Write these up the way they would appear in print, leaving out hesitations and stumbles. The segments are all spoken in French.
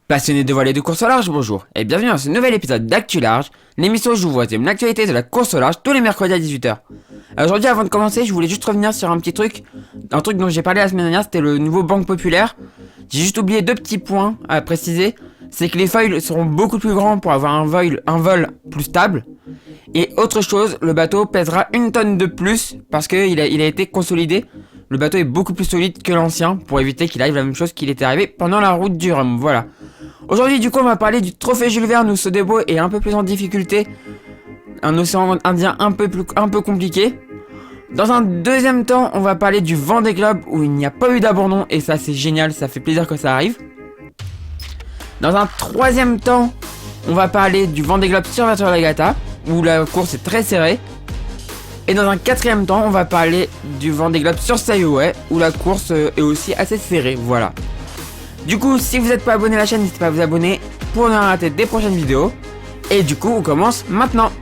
Passionnés de voile et de course au large, bonjour, et bienvenue dans ce nouvel épisode d'Actu Large, l'émission où je vous résume l'actualité de la course au large tous les mercredis à 18h. Aujourd'hui, avant de commencer, je voulais juste revenir sur un truc dont j'ai parlé la semaine dernière, c'était le nouveau Banque Populaire. J'ai juste oublié deux petits points à préciser, c'est que les foils seront beaucoup plus grands pour avoir un vol plus stable. Et autre chose, le bateau pèsera 1 tonne de plus parce qu'il a été consolidé. Le bateau est beaucoup plus solide que l'ancien pour éviter qu'il arrive la même chose qu'il était arrivé pendant la route du Rhum, voilà. Aujourd'hui, du coup, on va parler du trophée Jules Verne où Sodebo est un peu plus en difficulté. Un océan Indien un peu compliqué. Dans un deuxième temps, on va parler du Vendée Globe où il n'y a pas eu d'abandon et ça c'est génial, ça fait plaisir que ça arrive. Dans un troisième temps, on va parler du Vendée Globe sur Virtual Regatta où la course est très serrée. Et dans un quatrième temps, on va parler du Vendée Globe sur Sayoway où la course est aussi assez serrée, voilà. Du coup, si vous n'êtes pas abonné à la chaîne, n'hésitez pas à vous abonner pour ne rien rater des prochaines vidéos. Et du coup, on commence maintenant.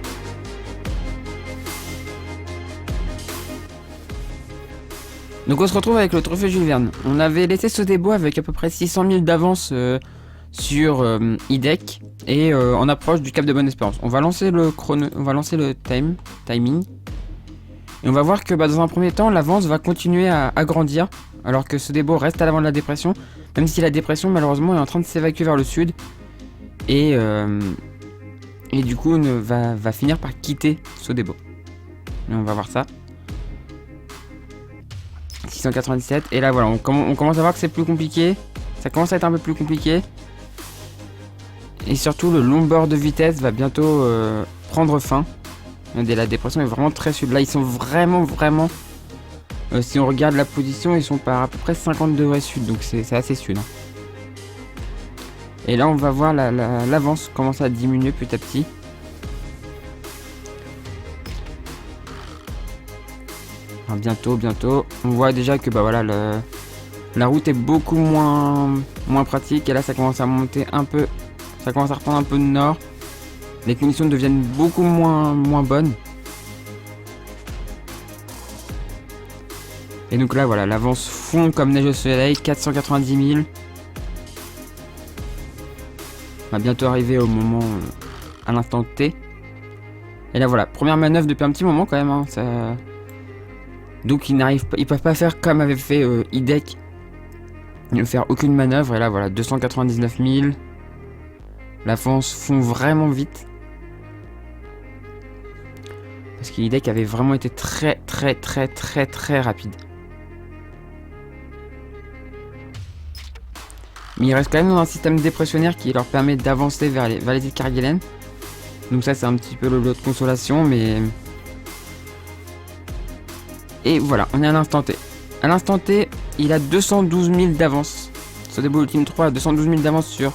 Donc on se retrouve avec le trophée Jules Verne. On avait laissé Sodebo avec à peu près 600 000 d'avance sur IDEC et en approche du Cap de Bonne-Espérance. On va lancer le timing. Et on va voir que dans un premier temps, l'avance va continuer à grandir, alors que Sodebo reste à l'avant de la dépression, même si la dépression malheureusement est en train de s'évacuer vers le sud, et du coup va finir par quitter Sodebo. Et on va voir ça. 697, et là voilà, on commence à voir que c'est plus compliqué, ça commence à être un peu plus compliqué, et surtout le long bord de vitesse va bientôt prendre fin. La dépression est vraiment très sud. Là, ils sont vraiment. Si on regarde la position, ils sont par à peu près 50 degrés sud, donc c'est assez sud. Hein. Et là, on va voir l'avance commencer à diminuer petit à petit. Alors, bientôt. On voit déjà que voilà, la route est beaucoup moins pratique. Et là, ça commence à monter un peu. Ça commence à reprendre un peu de nord. Les conditions deviennent beaucoup moins bonnes. Et donc là, voilà, l'avance fond comme neige au soleil, 490 000. On va bientôt arriver au moment, à l'instant T. Et là, voilà, première manœuvre depuis un petit moment quand même. Hein, ça... Donc ils peuvent pas faire comme avait fait IDEC. Ne faire aucune manœuvre. Et là, voilà, 299 000. L'avance fond vraiment vite. Parce que l'IDEC avait vraiment été très rapide. Mais il reste quand même dans un système dépressionnaire qui leur permet d'avancer vers les vallées de Kerguelen. Donc ça c'est un petit peu le lot de consolation, mais... Et voilà, on est à l'instant T. À l'instant T, il a 212 000 d'avance. Sodebo Ultime 3 a 212 000 d'avance sur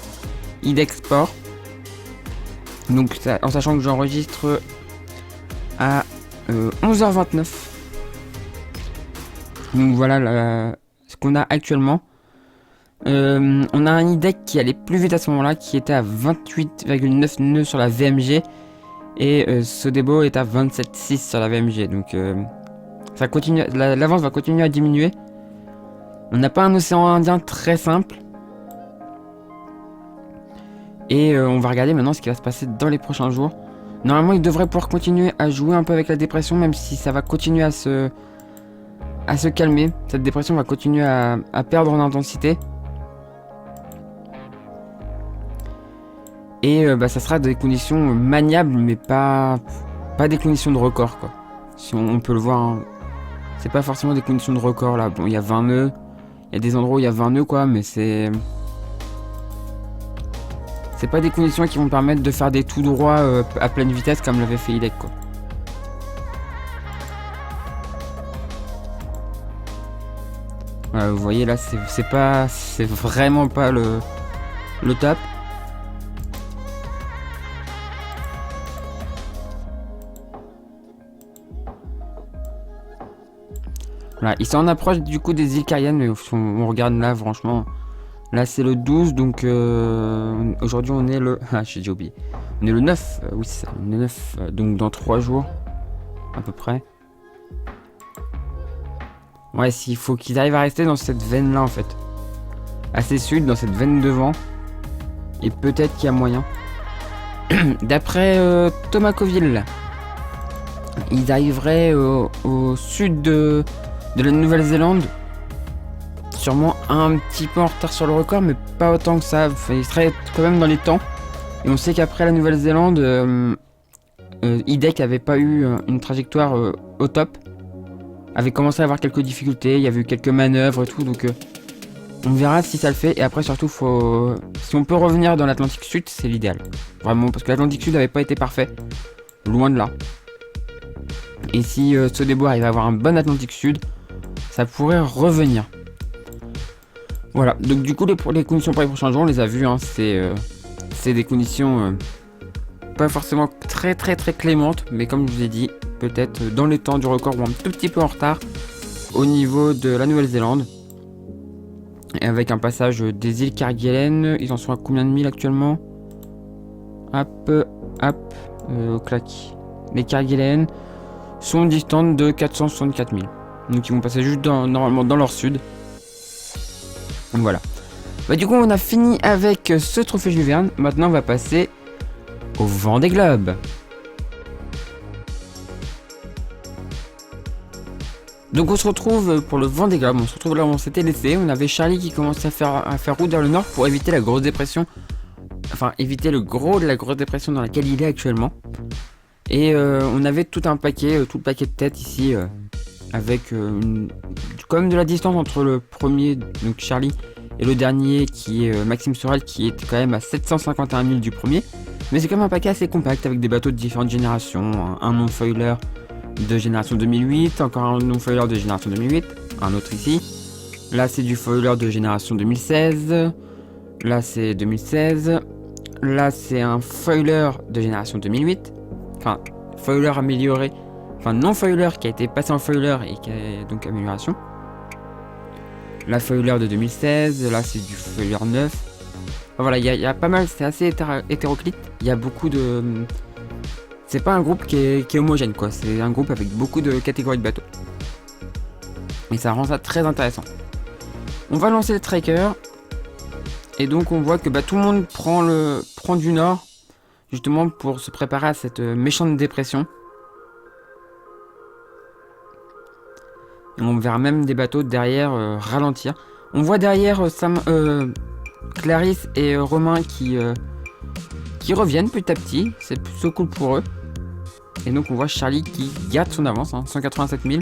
IDEC Sport. Donc ça, en sachant que j'enregistre à 11h29. Donc voilà ce qu'on a actuellement. On a un IDEC qui allait plus vite à ce moment-là, qui était à 28,9 nœuds sur la VMG. Et Sodebo est à 27,6 sur la VMG. Donc ça continue, l'avance va continuer à diminuer. On n'a pas un océan Indien très simple. Et on va regarder maintenant ce qui va se passer dans les prochains jours. Normalement, il devrait pouvoir continuer à jouer un peu avec la dépression, même si ça va continuer à se calmer. Cette dépression va continuer à perdre en intensité. Et ça sera des conditions maniables, mais pas des conditions de record, quoi. Si on peut le voir, hein. C'est pas forcément des conditions de record, là. Bon, il y a 20 nœuds. Il y a des endroits où il y a 20 nœuds, quoi, mais c'est pas des conditions qui vont permettre de faire des tout droits à pleine vitesse comme l'avait fait IDEC, quoi. Voilà, vous voyez là, c'est vraiment pas le top. Voilà, ils sont en approche du coup des îles Cariennes, mais on regarde là, franchement. Là c'est le 12, donc aujourd'hui on est le... Ah, j'ai déjà oublié. On est le 9, oui c'est ça, le 9, donc dans 3 jours, à peu près. Ouais, s'il faut qu'ils arrivent à rester dans cette veine là en fait. Assez sud, dans cette veine devant. Et peut-être qu'il y a moyen. D'après Thomas Coville, ils arriveraient au sud de la Nouvelle-Zélande. Sûrement un petit peu en retard sur le record, mais pas autant que ça. Enfin, ils seraient quand même dans les temps. Et on sait qu'après la Nouvelle-Zélande, IDEC avait pas eu une trajectoire au top. Avait commencé à avoir quelques difficultés, il y avait eu quelques manœuvres et tout, donc on verra si ça le fait. Et après surtout, si on peut revenir dans l'Atlantique Sud, c'est l'idéal. Vraiment, parce que l'Atlantique Sud n'avait pas été parfait. Loin de là. Et si Sodebo arrive à avoir un bon Atlantique Sud, ça pourrait revenir. Voilà, donc du coup les conditions pour les prochains jours, on les a vues, hein, c'est des conditions pas forcément très clémentes, mais comme je vous ai dit, peut-être dans les temps du record ou un tout petit peu en retard au niveau de la Nouvelle-Zélande. Et avec un passage des îles Kerguelen, ils en sont à combien de milles actuellement? Au clac. Les Kerguelen sont distantes de 464 000. Donc ils vont passer juste normalement dans leur sud. Voilà. Bah du coup on a fini avec ce trophée Jules Verne. Maintenant on va passer au Vendée Globe. Donc on se retrouve pour le Vendée Globe. On se retrouve là où on s'était laissé. On avait Charlie qui commençait à faire route vers le nord pour éviter la grosse dépression. Enfin éviter le gros de la grosse dépression dans laquelle il est actuellement. Et on avait tout le paquet de tête ici. Avec quand même de la distance entre le premier, donc Charlie, et le dernier qui est Maxime Sorel, qui est quand même à 751 000 du premier. Mais c'est quand même un paquet assez compact avec des bateaux de différentes générations. Un non-foiler de génération 2008, encore un non-foiler de génération 2008, un autre ici. Là c'est du foiler de génération 2016. Là c'est 2016. Là c'est un foiler de génération 2008. Enfin, foiler amélioré. Enfin, non-foiler qui a été passé en foiler et qui a donc amélioration. La foiler de 2016, là c'est du foiler 9. Enfin, voilà, il y a pas mal, c'est assez hétéroclite. Il y a beaucoup de... C'est pas un groupe qui est homogène, quoi. C'est un groupe avec beaucoup de catégories de bateaux. Et ça rend ça très intéressant. On va lancer le tracker. Et donc on voit que tout le monde prend du nord, justement pour se préparer à cette méchante dépression. Et on verra même des bateaux derrière ralentir. On voit derrière Clarisse et Romain qui reviennent petit à petit. C'est plutôt cool pour eux. Et donc on voit Charlie qui garde son avance, 187 000.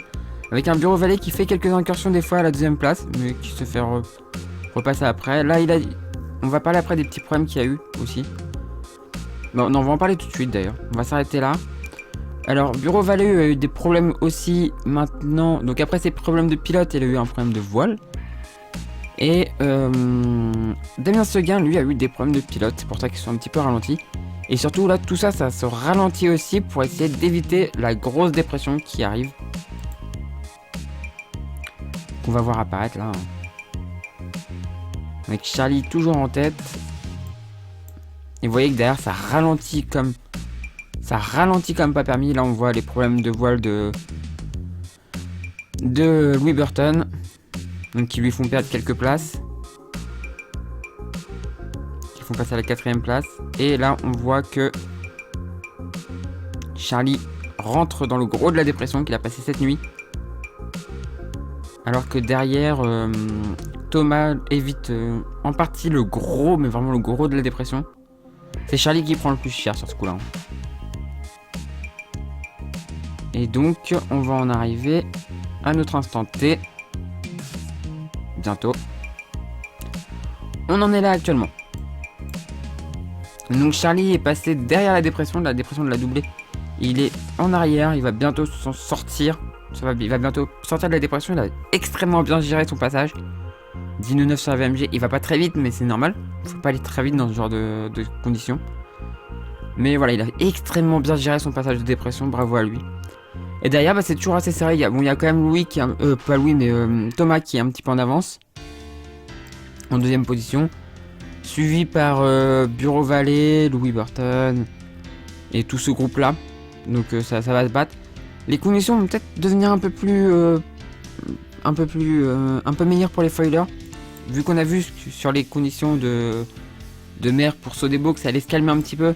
Avec un bureau valet qui fait quelques incursions des fois à la deuxième place, mais qui se fait repasser après. Là on va parler après des petits problèmes qu'il y a eu aussi. Bon, non, on va en parler tout de suite d'ailleurs. On va s'arrêter là. Alors, Bureau Valet a eu des problèmes aussi maintenant. Donc après ces problèmes de pilote, il a eu un problème de voile. Et Damien Seguin, lui, a eu des problèmes de pilote. C'est pour ça qu'ils sont un petit peu ralentis. Et surtout, là, tout ça, ça se ralentit aussi pour essayer d'éviter la grosse dépression qui arrive. Qu'on va voir apparaître là. Avec Charlie toujours en tête. Et vous voyez que derrière, ça ralentit comme pas permis. Là on voit les problèmes de voile de Louis Burton, donc qui lui font perdre quelques places, qui font passer à la 4ème place. Et là on voit que Charlie rentre dans le gros de la dépression qu'il a passé cette nuit, alors que derrière Thomas évite en partie le gros, mais vraiment le gros de la dépression. C'est Charlie qui prend le plus cher sur ce coup là. Et donc, on va en arriver à notre instant T. Bientôt. On en est là actuellement. Donc Charlie est passé derrière la dépression de la doublée. Il est en arrière, il va bientôt s'en sortir. Il va bientôt sortir de la dépression. Il a extrêmement bien géré son passage. 10,9 sur la VMG, il va pas très vite, mais c'est normal. Faut pas aller très vite dans ce genre de conditions. Mais voilà, il a extrêmement bien géré son passage de dépression, bravo à lui. Et derrière, c'est toujours assez serré. Il y a quand même Louis qui pas Louis, mais Thomas qui est un petit peu en avance. En deuxième position. Suivi par Bureau Valet, Louis Burton et tout ce groupe-là. Donc ça va se battre. Les conditions vont peut-être devenir un peu meilleures pour les foilers. Vu qu'on a vu sur les conditions mer pour Sodebo que ça allait se calmer un petit peu.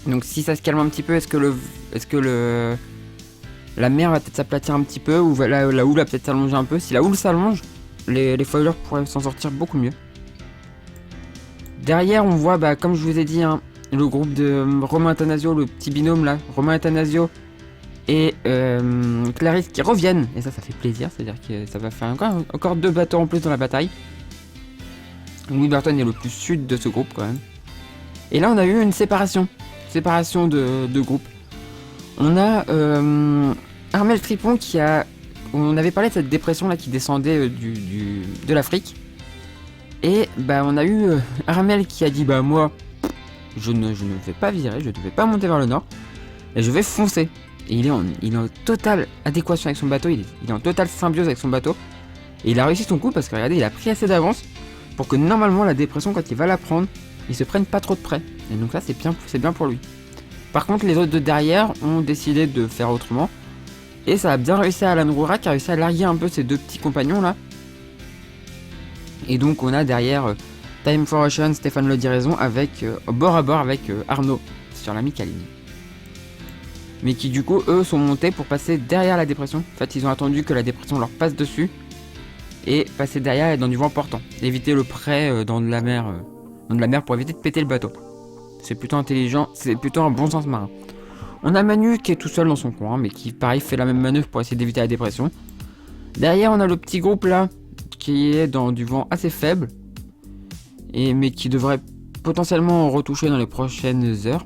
Donc si ça se calme un petit peu, est-ce que la mer va peut-être s'aplatir un petit peu, ou la houle va peut-être s'allonger un peu. Si la houle s'allonge, les foilers pourraient s'en sortir beaucoup mieux. Derrière, on voit, comme je vous ai dit, hein, le groupe de Romain Attanasio, le petit binôme là, Romain Attanasio et Clarisse qui reviennent. Et ça fait plaisir, c'est-à-dire que ça va faire encore 2 bateaux en plus dans la bataille. Louis Burton est le plus sud de ce groupe quand même. Et là, on a eu une séparation de groupe. On a Armel Tripon qui a... On avait parlé de cette dépression là qui descendait de l'Afrique. Et on a eu Armel qui a dit moi je ne vais pas virer, je ne vais pas monter vers le nord et je vais foncer. Et il est en totale adéquation avec son bateau, il est en totale symbiose avec son bateau. Et il a réussi son coup parce que regardez, il a pris assez d'avance pour que normalement la dépression, quand il va la prendre, il se prenne pas trop de près. Et donc là c'est bien pour lui. Par contre les autres de derrière ont décidé de faire autrement. Et ça a bien réussi à Alan Roura qui a réussi à larguer un peu ses 2 petits compagnons là. Et donc on a derrière Time for Ocean, Stéphane Le Diraison avec bord à bord avec Arnaud sur la Micaline. Mais qui du coup eux sont montés pour passer derrière la dépression. En fait ils ont attendu que la dépression leur passe dessus et passer derrière et dans du vent portant. Éviter le près dans de la mer pour éviter de péter le bateau. C'est plutôt intelligent, c'est plutôt un bon sens marin. On a Manu qui est tout seul dans son coin mais qui pareil fait la même manœuvre pour essayer d'éviter la dépression. Derrière on a le petit groupe là qui est dans du vent assez faible, mais qui devrait potentiellement retoucher dans les prochaines heures.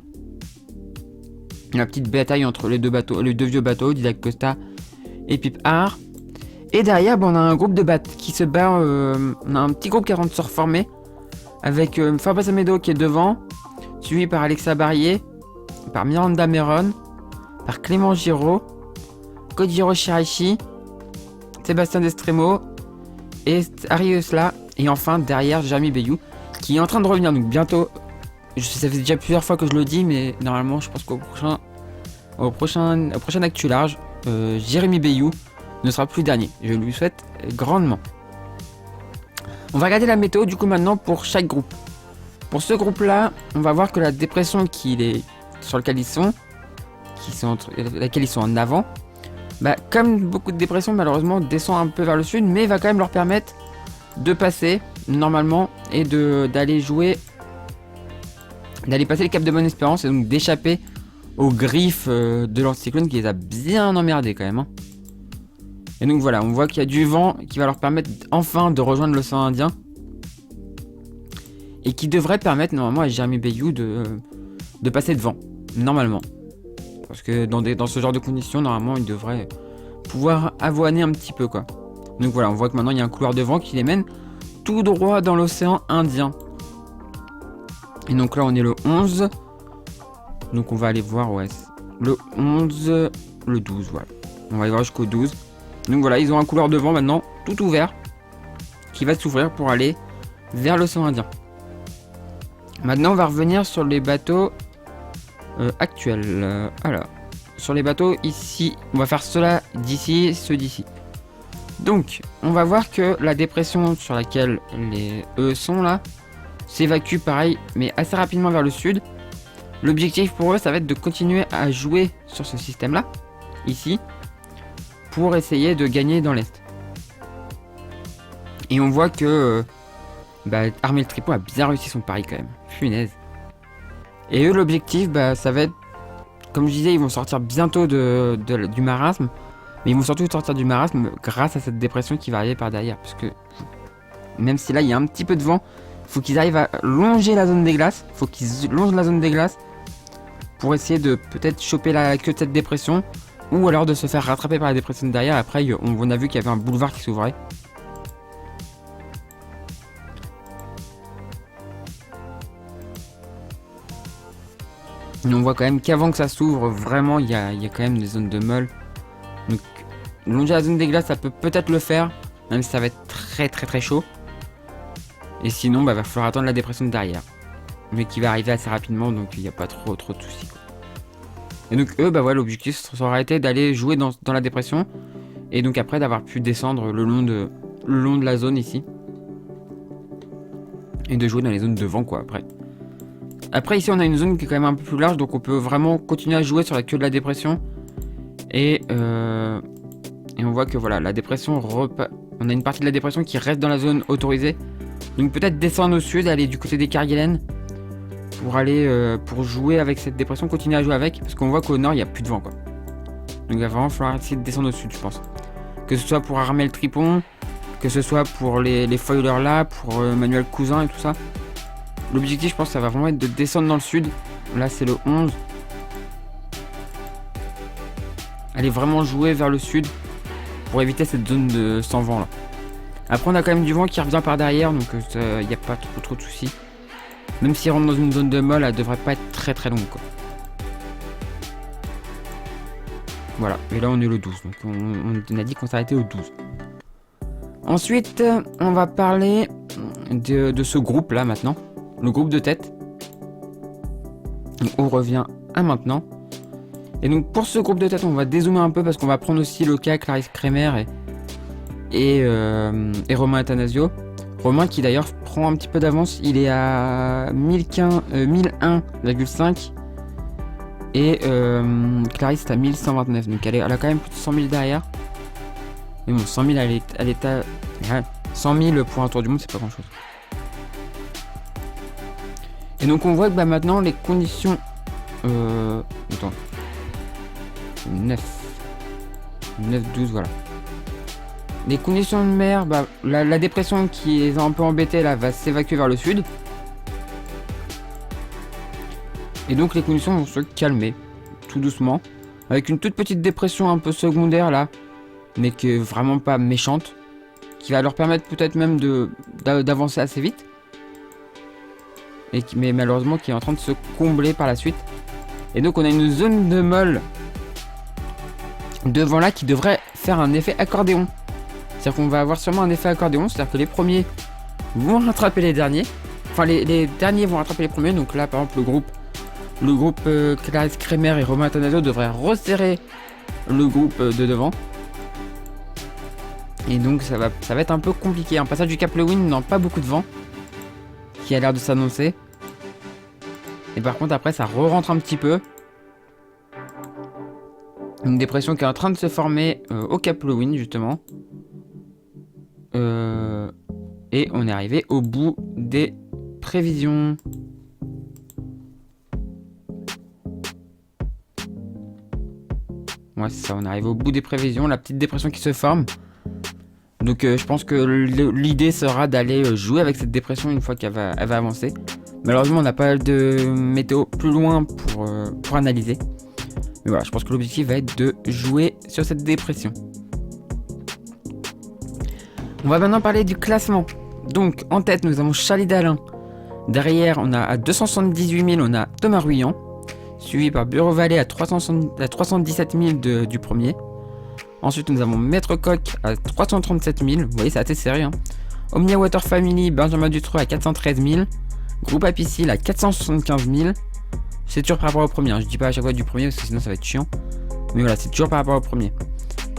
La petite bataille entre les 2 vieux bateaux, Didac Costa et Pip Har. Et derrière, on a un groupe de bateaux qui se bat. On a un petit groupe qui est en train de se reformer avec Fabrice Amedo qui est devant, suivi par Alexa Barrier, par Miranda Meron, par Clément Giraud, Kojiro Shiraishi, Sébastien Destremo et Harry Eusla, et enfin derrière Jeremy Bayou qui est en train de revenir. Donc bientôt, ça fait déjà plusieurs fois que je le dis, mais normalement je pense qu'au prochain Actu Large, Jeremy Bayou ne sera plus dernier. Je lui souhaite grandement. On va regarder la météo du coup maintenant pour chaque groupe. Pour ce groupe là, on va voir que la dépression sur laquelle ils sont en avant, comme beaucoup de dépressions malheureusement descend un peu vers le sud, mais va quand même leur permettre de passer normalement et d'aller passer le cap de Bonne-Espérance et donc d'échapper aux griffes de l'anticyclone qui les a bien emmerdés quand même. Et donc voilà, on voit qu'il y a du vent qui va leur permettre enfin de rejoindre l'océan Indien et qui devrait permettre normalement à Jeremy Bayou de passer devant, normalement. Parce que dans ce genre de conditions, normalement, il devrait pouvoir avoiner un petit peu, quoi. Donc voilà, on voit que maintenant, il y a un couloir de vent qui les mène tout droit dans l'océan Indien. Et donc là, on est le 11. Donc on va aller voir, le 11, le 12, voilà. On va aller voir jusqu'au 12. Donc voilà, ils ont un couloir de vent maintenant, tout ouvert, qui va s'ouvrir pour aller vers l'océan Indien. Maintenant, on va revenir sur les bateaux actuels. Alors, sur les bateaux ici, on va faire ceux-là d'ici, ceux d'ici. Donc, on va voir que la dépression sur laquelle eux sont là s'évacue pareil, mais assez rapidement vers le sud. L'objectif pour eux, ça va être de continuer à jouer sur ce système-là, ici, pour essayer de gagner dans l'est. Et on voit que Armel Tripon a bien réussi son pari quand même. Punaise. Et eux, l'objectif, ça va être, comme je disais, ils vont sortir bientôt du marasme. Mais ils vont surtout sortir du marasme grâce à cette dépression qui va arriver par derrière. Parce que même si là, il y a un petit peu de vent, il faut qu'ils arrivent à longer la zone des glaces. Il faut qu'ils longent la zone des glaces pour essayer de peut-être choper la queue de cette dépression. Ou alors de se faire rattraper par la dépression de derrière. Après, on a vu qu'il y avait un boulevard qui s'ouvrait. Et on voit quand même qu'avant que ça s'ouvre, vraiment, il y a quand même des zones de meule. Donc, longer la zone des glaces, ça peut peut-être le faire, même si ça va être très très très chaud. Et sinon, va falloir attendre la dépression de derrière. Mais qui va arriver assez rapidement, donc il n'y a pas trop de soucis, quoi. Et donc eux, l'objectif ça aurait été d'aller jouer dans la dépression. Et donc après d'avoir pu descendre le long de la zone ici. et de jouer dans les zones devant quoi après. Après ici on a une zone qui est quand même un peu plus large, donc on peut vraiment continuer à jouer sur la queue de la dépression. Et on voit que voilà, la dépression on a une partie de la dépression qui reste dans la zone autorisée. Donc peut-être descendre au sud, aller du côté des Kerguelen pour aller pour jouer avec cette dépression, continuer à jouer avec, parce qu'on voit qu'au nord il n'y a plus de vent quoi. Donc il va vraiment falloir essayer de descendre au sud je pense. Que ce soit pour armer le tripon, que ce soit pour les foilers là, pour Manuel Cousin et tout ça. L'objectif je pense ça va vraiment être de descendre dans le sud. Là c'est le 11. Aller vraiment jouer vers le sud pour éviter cette zone de sans vent là. Après on a quand même du vent qui revient par derrière, donc il n'y a pas trop de soucis. Même s'il rentre dans une zone de molle, elle devrait pas être très longue quoi. Voilà, et là on est le 12, donc on a dit qu'on s'arrêtait au 12. Ensuite, on va parler de ce groupe là maintenant, le groupe de tête. Donc, on revient à maintenant. Et donc pour ce groupe de tête, on va dézoomer un peu parce qu'on va prendre aussi le cas Clarisse Kremer et Romain Attanasio. Romain qui d'ailleurs prend un petit peu d'avance, il est à 1001,5 et Clarisse est à 1129, donc elle a quand même plus de 100 000 derrière. Mais bon, 100 000 elle est à 100 000 pour un tour du monde, c'est pas grand chose. Et donc on voit que bah, maintenant les conditions... Attends. 9, 12, voilà. Les conditions de mer, bah, la dépression qui les a un peu embêtés là va s'évacuer vers le sud. Et donc les conditions vont se calmer, tout doucement. Avec une toute petite dépression un peu secondaire là, mais qui est vraiment pas méchante. Qui va leur permettre peut-être même d'avancer assez vite. Mais malheureusement qui est en train de se combler par la suite. Et donc on a une zone de molle devant là qui devrait faire un effet accordéon. C'est-à-dire qu'on va avoir sûrement un effet accordéon, c'est-à-dire que les premiers vont rattraper les derniers. Enfin les derniers vont rattraper les premiers, donc là par exemple le groupe Clarisse Kremer et Romain Attanasio devraient resserrer le groupe de devant. Et donc ça va être un peu compliqué. Un passage du Cap Lewin n'a pas beaucoup de vent, qui a l'air de s'annoncer. Et par contre après ça re-rentre un petit peu. Une dépression qui est en train de se former au Cap Lewin justement. Et on est arrivé au bout des prévisions. Ouais c'est ça, on arrive au bout des prévisions, la petite dépression qui se forme. Donc je pense que l'idée sera d'aller jouer avec cette dépression une fois qu'elle va avancer. Malheureusement on n'a pas de météo plus loin pour analyser. Mais voilà, je pense que l'objectif va être de jouer sur cette dépression. On va maintenant parler du classement. Donc en tête nous avons Charlie Dalin. Derrière on a à 278 000 on a Thomas Ruyant. Suivi par Bureau Vallée à 317 000 du premier. Ensuite nous avons Maître Coq à 337 000. Vous voyez c'est assez sérieux hein. Omnia Water Family, Benjamin Dutroux à 413 000. Groupe Apicil à 475 000. C'est toujours par rapport au premier, hein. Je dis pas à chaque fois du premier parce que sinon ça va être chiant. Mais voilà, c'est toujours par rapport au premier.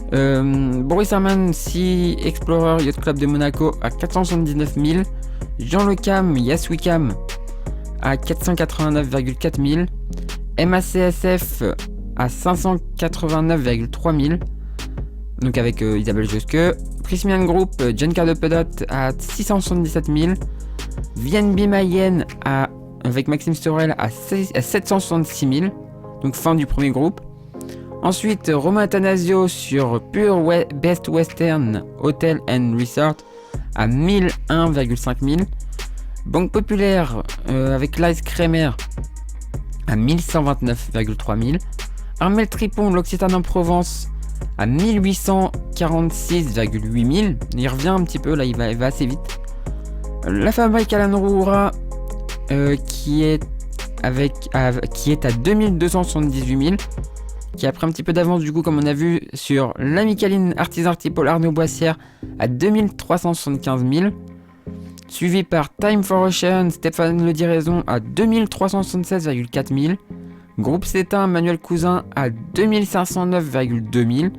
Boris Herman, Sea Explorer Yacht Club de Monaco à 479 000. Jean Le Cam, Yes We Cam à 489,4 000. MACSF à 589,3 000. Donc avec Isabelle Josque. Prismian Group, Jenka de Pedot à 677 000. VNB Mayenne avec Maxime Sorel à 766 000. Donc fin du premier groupe. Ensuite Romain Attanasio sur Pure Best Western Hotel and Resort à 1001,5 000. Banque Populaire avec Clarisse Kremer à 1129,3 000. Armel Tripon, l'Occitane en Provence à 1846,8 000. Il revient un petit peu, là il va assez vite. La Fabrique Alan Roura qui est à 2278 000. Qui a pris un petit peu d'avance du coup comme on a vu sur l'Amicaline Artisan Artipol Arnaud Boissière à 2375 000. Suivi par Time for Ocean Stéphane Le Diraison à 2376,4 000. Groupe Cétain Manuel Cousin à 2509,2 000.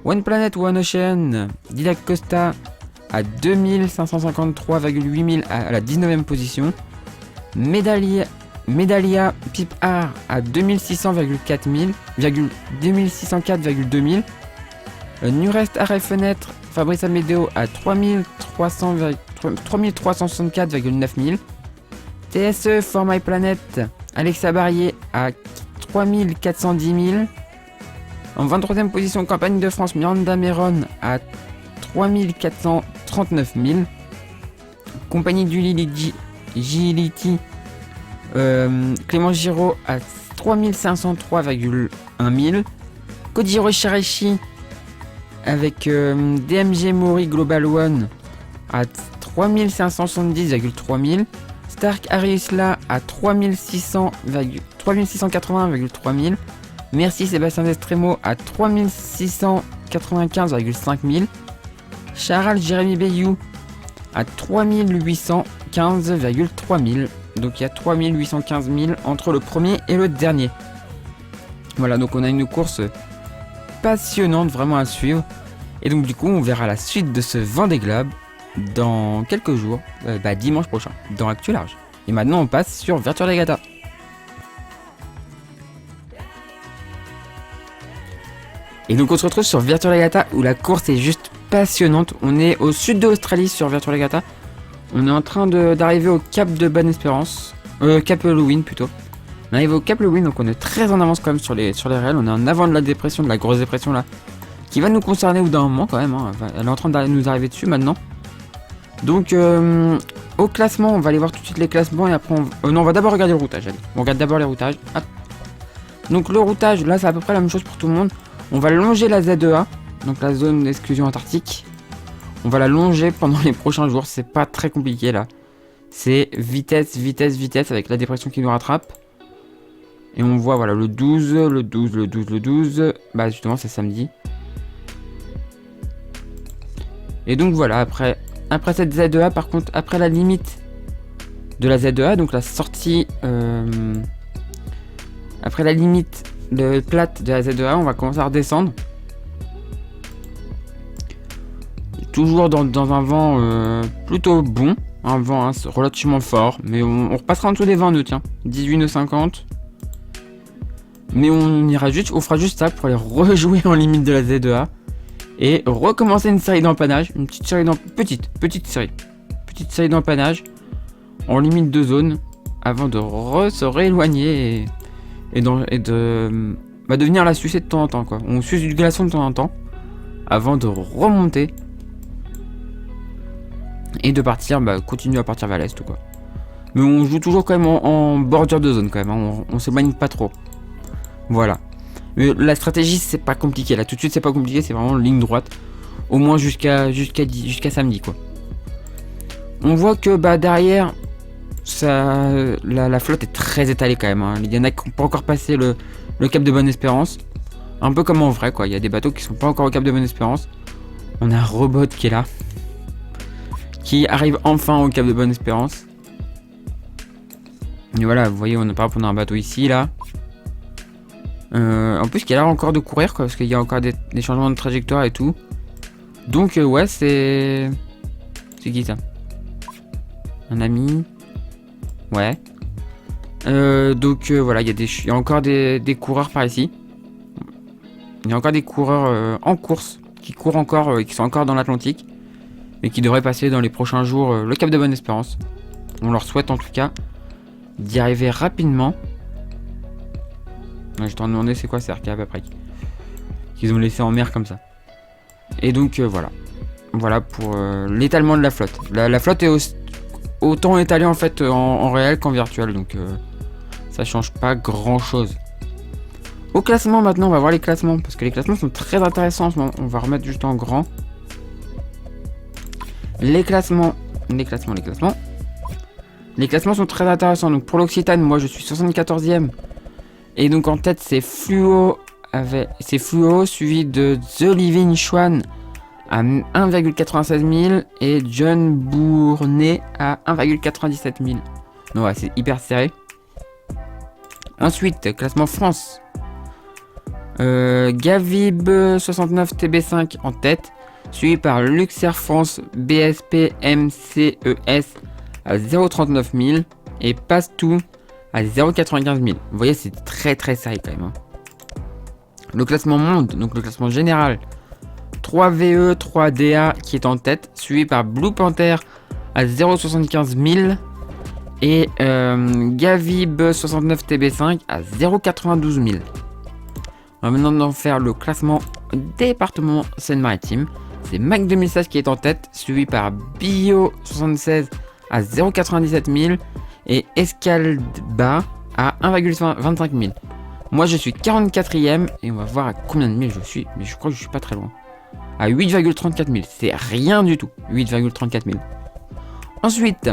One Planet One Ocean Didac Costa à 2553,8000 à la 19e position. Medalia Pip Art à 2604,2000. Nurest Arrêt Fenêtre Fabrice Amedeo à 3364,9000. TSE For My Planet Alexa Barrier à 3410 000. En 23e position, Campagne de France Miranda Meron à 3439 000. Compagnie du Gility Clément Giraud à 3503,1 000. Kojiro Shiraishi avec DMG Mori Global One à 3570,3 000. Stark Ariusla à 3681,3 000. Merci Sébastien Destremo à 3695,5 000. Charal Jérémy Bayou à 3815,3 000. Donc il y a 3815 000 entre le premier et le dernier. Voilà, donc on a une course passionnante vraiment à suivre. Et donc du coup on verra la suite de ce Vendée Globe dans quelques jours, dimanche prochain, dans Actu Large. Et maintenant on passe sur Virtual Regatta. Et donc on se retrouve sur Virtual Regatta où la course est juste passionnante. On est au sud de l'Australie sur Virtual Regatta. On est en train d'arriver au cap de Bonne-Espérance. Cap Halloween plutôt. On arrive au cap Halloween, donc on est très en avance quand même sur les réels. On est en avant de la dépression, de la grosse dépression là. Qui va nous concerner au bout d'un moment quand même. Hein. Elle est en train de nous arriver dessus maintenant. Donc au classement, on va aller voir tout de suite les classements et après non, on va d'abord regarder le routage. Allez. On regarde d'abord les routages. Hop. Donc le routage, là c'est à peu près la même chose pour tout le monde. On va longer la ZEA, donc la zone d'exclusion antarctique. On va la longer pendant les prochains jours, c'est pas très compliqué là. C'est vitesse avec la dépression qui nous rattrape. Et on voit voilà le 12. Bah justement c'est samedi. Et donc voilà, après cette ZEA, par contre, après la limite de la ZEA, donc la sortie... après la limite de plate de la ZEA, on va commencer à redescendre. Toujours dans un vent plutôt bon, un vent relativement fort, mais on repassera en dessous des 20 nœuds, tiens, 18 nœuds 50. Mais on fera juste ça pour aller rejouer en limite de la ZEA et recommencer une série d'empannage, une petite série petite série d'empannage en limite de zone avant de se rééloigner et de venir la sucer de temps en temps quoi. On suce du glaçon de temps en temps avant de remonter et de partir, continuer à partir vers l'est quoi. Mais on joue toujours quand même en bordure de zone quand même, hein. On s'éloigne pas trop. Voilà. Mais la stratégie c'est pas compliqué là, tout de suite c'est pas compliqué, c'est vraiment ligne droite. Au moins jusqu'à samedi quoi. On voit que derrière ça, la flotte est très étalée quand même, hein. Il y en a qui n'ont pas encore passé le cap de Bonne-Espérance. Un peu comme en vrai quoi, il y a des bateaux qui sont pas encore au cap de Bonne-Espérance. On a un robot qui est là, qui arrive enfin au cap de Bonne-Espérance. Et voilà, vous voyez, on a un bateau ici là. En plus, qui a l'air encore de courir quoi, parce qu'il y a encore des changements de trajectoire et tout. Donc ouais, c'est qui ça? Un ami. Ouais. Donc voilà, il y a encore des coureurs par ici. Il y a encore des coureurs en course qui courent encore, qui sont encore dans l'Atlantique et qui devraient passer dans les prochains jours le cap de Bonne-Espérance. On leur souhaite en tout cas d'y arriver rapidement. Je t'en demandais c'est quoi ces RCAP après qu'ils ont laissé en mer comme ça. Et donc voilà pour l'étalement de la flotte. La flotte est autant étalée en fait en réel qu'en virtuel, donc ça change pas grand chose. Au classement maintenant, on va voir les classements parce que les classements sont très intéressants en ce moment. On va remettre juste en grand. Les classements sont très intéressants. Donc pour l'Occitane, moi je suis 74e. Et donc en tête c'est Fluo suivi de The Living Swan à 1,96 000 et John Bournet à 1,97 000. Donc ouais, c'est hyper serré. Ensuite, classement France. Gavib 69 TB5 en tête, suivi par Luxair France BSP MCES à 0,39 000 et Passetout à 0,95 000. Vous voyez, c'est très très serré quand même. Hein. Le classement monde, donc le classement général, 3VE, 3DA qui est en tête, suivi par Blue Panther à 0,75 000 et Gavib 69 TB5 à 0,92 000. On va maintenant faire le classement département Seine-Maritime. C'est Mac 2016 qui est en tête, suivi par Bio 76 à 0,97 000 et Escalba à 1,25 000. Moi je suis 44e et on va voir à combien de mille je suis, mais je crois que je suis pas très loin. À 8,34 000, c'est rien du tout, 8,34 000. Ensuite,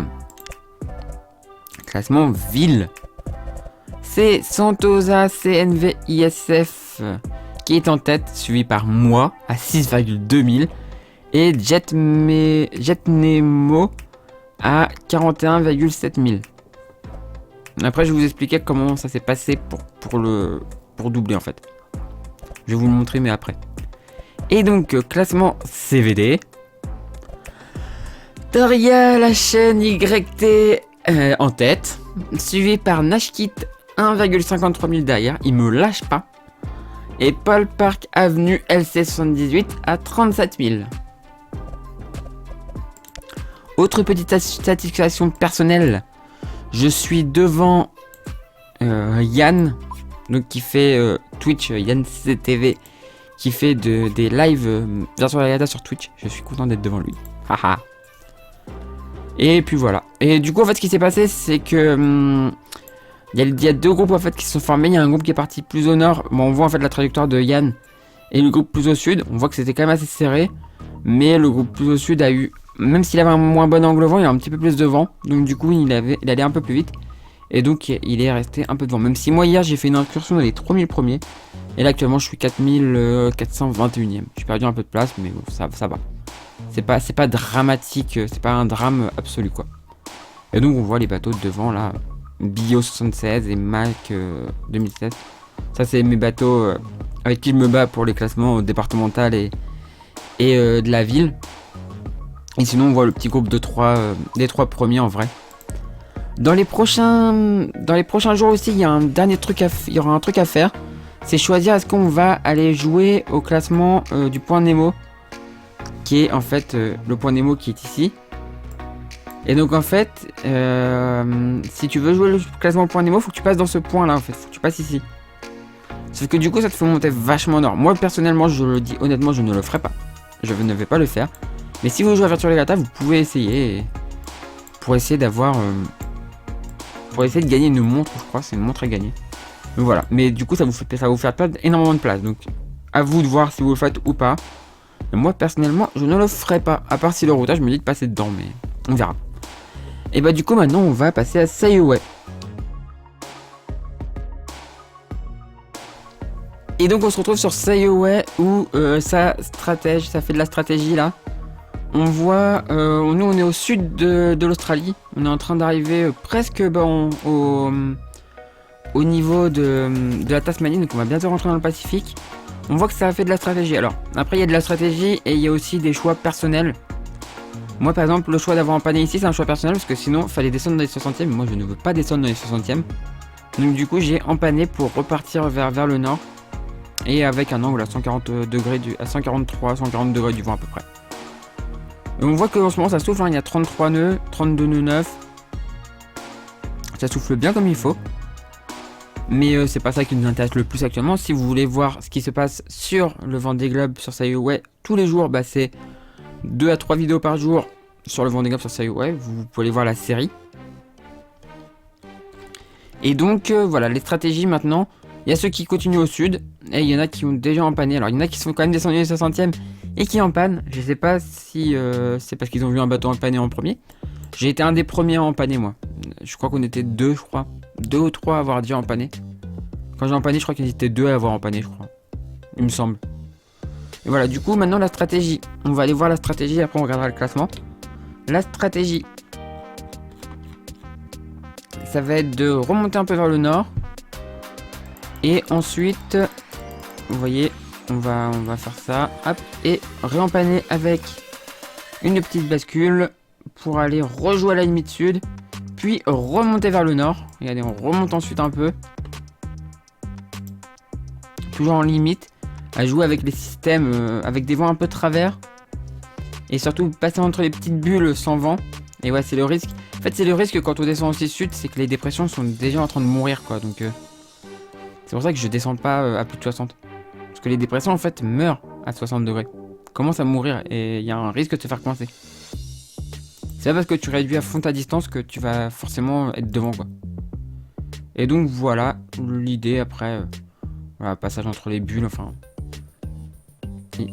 classement ville. C'est Sentosa CNV ISF qui est en tête, suivi par moi à 6,2 000 et Jetnemo à 41,7 000. Après, je vais vous expliquer comment ça s'est passé pour doubler en fait. Je vais vous le montrer, mais après. Et donc, classement CVD. Daria, la chaîne YT en tête, suivi par Nashkit 1,53 000 derrière, il me lâche pas. Et Paul Park Avenue LC78 à 37 000. Autre petite satisfaction personnelle, je suis devant Yann, donc qui fait Twitch, Yann CTV, qui fait des lives version Yada sur Twitch. Je suis content d'être devant lui. Haha. Et puis voilà. Et du coup, en fait, ce qui s'est passé, c'est que il y a deux groupes en fait qui se sont formés. Il y a un groupe qui est parti plus au nord. Bon, on voit en fait la trajectoire de Yann. Et le groupe plus au sud, on voit que c'était quand même assez serré. Mais le groupe plus au sud a eu, même s'il avait un moins bon angle vent, il a un petit peu plus de vent. Donc du coup, il allait un peu plus vite. Et donc, il est resté un peu devant. Même si moi, hier, j'ai fait une incursion dans les 3000 premiers. Et là, actuellement, je suis 4421e. J'ai perdu un peu de place, mais bon, ça va. C'est pas dramatique, c'est pas un drame absolu, quoi. Et donc, on voit les bateaux de devant, là. Bio 76 et Mac 2016. Ça, c'est mes bateaux avec qui je me bats pour les classements départemental et de la ville. Et sinon, on voit le petit groupe de des trois premiers en vrai. Dans les prochains jours aussi, il y a un dernier truc il y aura un truc à faire. C'est choisir est-ce qu'on va aller jouer au classement du point Nemo, qui est en fait le point Nemo qui est ici. Et donc en fait, si tu veux jouer le classement point Nemo, faut que tu passes dans ce point là en fait, faut que tu passes ici. Sauf que du coup ça te fait monter vachement nord. Moi personnellement, je le dis honnêtement, je ne le ferai pas. Je ne vais pas le faire. Mais si vous jouez à Virtua Regatta, vous pouvez essayer pour essayer d'avoir pour essayer de gagner une montre, je crois, c'est une montre à gagner. Donc voilà, mais du coup ça va vous faire perdre énormément de place. Donc à vous de voir si vous le faites ou pas. Mais moi personnellement, je ne le ferai pas. À part si le routage me dit de passer dedans, mais on verra. Et bah du coup maintenant on va passer à Sayoway. Et donc on se retrouve sur Sayoway où ça fait de la stratégie là. On voit, nous on est au sud de l'Australie. On est en train d'arriver presque au niveau de la Tasmanie, donc on va bientôt rentrer dans le Pacifique. On voit que ça a fait de la stratégie. Alors après il y a de la stratégie et il y a aussi des choix personnels. Moi par exemple le choix d'avoir empanné ici c'est un choix personnel parce que sinon il fallait descendre dans les 60e. Moi je ne veux pas descendre dans les 60e. Donc du coup j'ai empanné pour repartir vers le nord. Et avec un angle à 140 degrés à 143, 140 degrés du vent à peu près. Et on voit qu'en ce moment ça souffle, hein, il y a 33 nœuds, 32 nœuds neufs. Ça souffle bien comme il faut. Mais c'est pas ça qui nous intéresse le plus actuellement. Si vous voulez voir ce qui se passe sur le Vendée Globe sur Sayoway tous les jours, bah c'est 2 à 3 vidéos par jour sur le Vendée Globe sur Sayoway. Vous pouvez aller voir la série. Et donc voilà, les stratégies maintenant. Il y a ceux qui continuent au sud et il y en a qui ont déjà empanné. Alors il y en a qui sont quand même descendus les 60e et qui empannent. Je sais pas si c'est parce qu'ils ont vu un bateau empanner en premier. J'ai été un des premiers à empanner moi. Je crois qu'on était deux, je crois. 2 ou 3 à avoir déjà empanné. Quand j'ai empanné, je crois qu'ils étaient 2 à avoir empanné, je crois. Il me semble. Et voilà, du coup maintenant la stratégie. On va aller voir la stratégie et après on regardera le classement. La stratégie. Ça va être de remonter un peu vers le nord. Et ensuite, vous voyez, on va faire ça, hop, et réempanner avec une petite bascule pour aller rejouer à la limite sud, puis remonter vers le nord. Regardez, on remonte ensuite un peu, toujours en limite, à jouer avec les systèmes, avec des vents un peu de travers, et surtout passer entre les petites bulles sans vent. Et ouais, c'est le risque. En fait, c'est le risque quand on descend aussi sud, c'est que les dépressions sont déjà en train de mourir, quoi. Donc, c'est pour ça que je descends pas à plus de 60. Parce que les dépressions, en fait, meurent à 60 degrés. Commencent à mourir et il y a un risque de se faire coincer. C'est pas parce que tu réduis à fond ta distance que tu vas forcément être devant, quoi. Et donc, voilà l'idée après. Voilà, passage entre les bulles, enfin.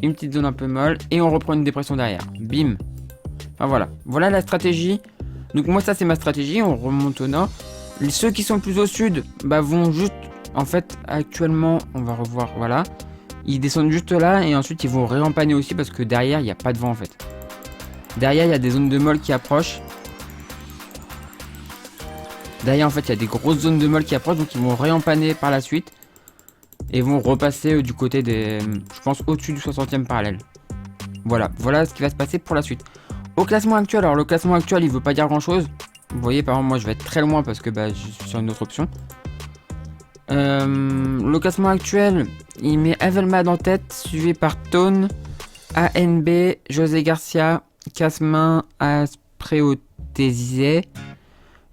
Une petite zone un peu molle et on reprend une dépression derrière. Bim. Enfin, voilà. Voilà la stratégie. Donc, moi, ça, c'est ma stratégie. On remonte au nord. Ceux qui sont plus au sud, bah, vont juste. En fait, actuellement, on va revoir. Voilà. Ils descendent juste là et ensuite ils vont réempanner aussi parce que derrière il n'y a pas de vent en fait. Derrière il y a des zones de molle qui approchent. Derrière en fait il y a des grosses zones de molle qui approchent, donc ils vont réempanner par la suite. Et vont repasser du côté des... Je pense au-dessus du 60e parallèle. Voilà, voilà ce qui va se passer pour la suite. Au classement actuel, alors le classement actuel il veut pas dire grand chose. Vous voyez par exemple moi je vais être très loin parce que bah, je suis sur une autre option. Le classement actuel, il met Avelmad en tête, suivi par Tone, ANB, José Garcia, Casmin, Aspreotésisé,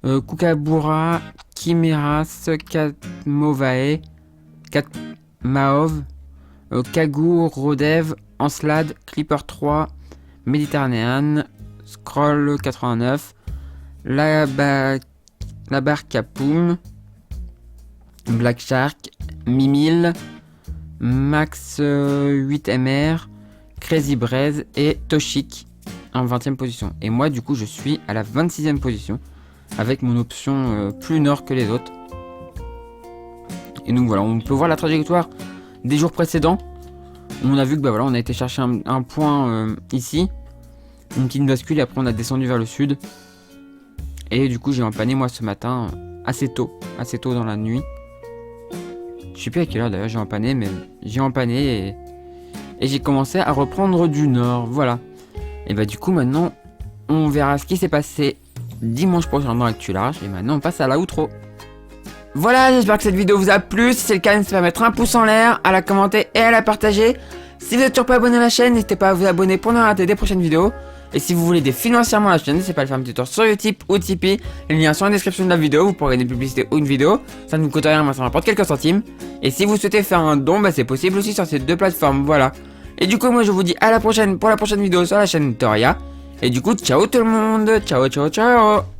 Kukabura, Kimeras, Katmovae, Katmaov, Kagou, Rodev, Anslad, Clipper 3, Méditerranéan, Scroll 89, Labar Kapoum, Black Shark, Mimil, Max 8MR, Crazy Braze et Toshik en 20e position. Et moi du coup je suis à la 26e position avec mon option plus nord que les autres. Et donc voilà, on peut voir la trajectoire des jours précédents. On a vu que bah voilà, on a été chercher un point ici, une petite bascule et après on a descendu vers le sud. Et du coup j'ai empanné moi ce matin assez tôt dans la nuit. Je sais plus à quelle heure d'ailleurs j'ai empanné, mais j'ai empanné et j'ai commencé à reprendre du nord, voilà. Et bah du coup maintenant, on verra ce qui s'est passé dimanche prochain dans Actu Large, et maintenant on passe à la outro. Voilà, j'espère que cette vidéo vous a plu, si c'est le cas n'hésitez pas à mettre un pouce en l'air, à la commenter et à la partager. Si vous n'êtes toujours pas abonné à la chaîne, n'hésitez pas à vous abonner pour ne pas rater des prochaines vidéos. Et si vous voulez aider financièrement la chaîne, n'hésitez pas à le faire un petit tour sur Utip ou Tipeee. Les liens sont en description de la vidéo, vous pourrez gagner une publicité ou une vidéo. Ça ne vous coûte rien, mais ça rapporte quelques centimes. Et si vous souhaitez faire un don, bah c'est possible aussi sur ces deux plateformes, voilà. Et du coup, moi je vous dis à la prochaine pour la prochaine vidéo sur la chaîne Toria. Et du coup, ciao tout le monde, ciao ciao ciao.